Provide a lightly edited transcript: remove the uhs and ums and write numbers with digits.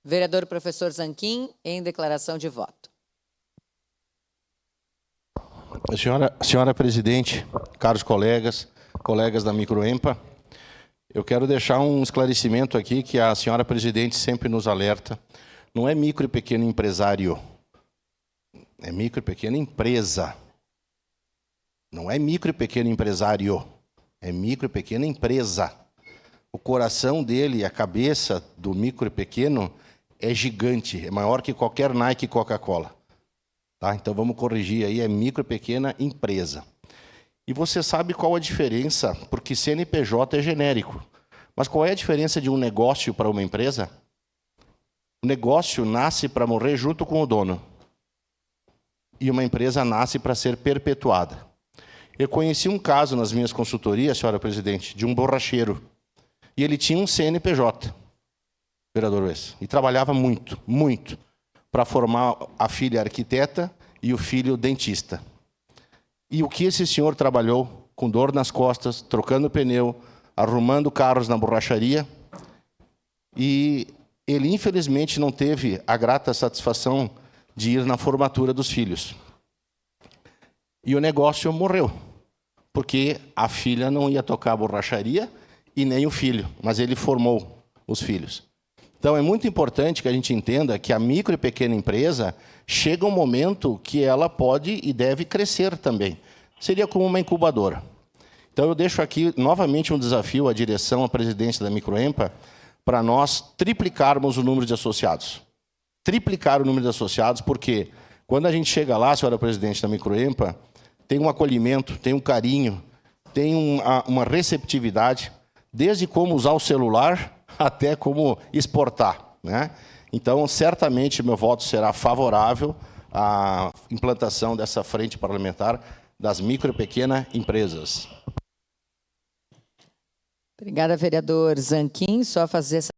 Vereador professor Zanquim, em declaração de voto. Senhora presidente, caros colegas da Microempa, eu quero deixar um esclarecimento aqui que a senhora presidente sempre nos alerta. Não é micro e pequeno empresário, é micro e pequena empresa. Não é micro e pequeno empresário, é micro e pequena empresa. O coração dele, a cabeça do micro e pequeno é gigante, é maior que qualquer Nike e Coca-Cola. Tá? Então vamos corrigir aí, é micro e pequena empresa. E você sabe qual a diferença, porque CNPJ é genérico. Mas qual é a diferença de um negócio para uma empresa? O negócio nasce para morrer junto com o dono. E uma empresa nasce para ser perpetuada. Eu conheci um caso nas minhas consultorias, senhora presidente, de um borracheiro. E ele tinha um CNPJ, vereador Wes, e trabalhava muito, muito, para formar a filha arquiteta e o filho dentista. E o que esse senhor trabalhou, com dor nas costas, trocando pneu, arrumando carros na borracharia, e ele, infelizmente, não teve a grata satisfação de ir na formatura dos filhos. E o negócio morreu, porque a filha não ia tocar a borracharia e nem o filho, mas ele formou os filhos. Então, é muito importante que a gente entenda que a micro e pequena empresa chega um momento que ela pode e deve crescer também. Seria como uma incubadora. Então, eu deixo aqui novamente um desafio à direção, à presidência da Microempa, para nós triplicarmos o número de associados. Triplicar o número de associados, porque quando a gente chega lá, senhora presidente da Microempa, tem um acolhimento, tem um carinho, tem uma receptividade, desde como usar o celular até como exportar, né? Então, certamente, meu voto será favorável à implantação dessa frente parlamentar das micro e pequenas empresas. Obrigada, vereador Zanquim. Só fazer essa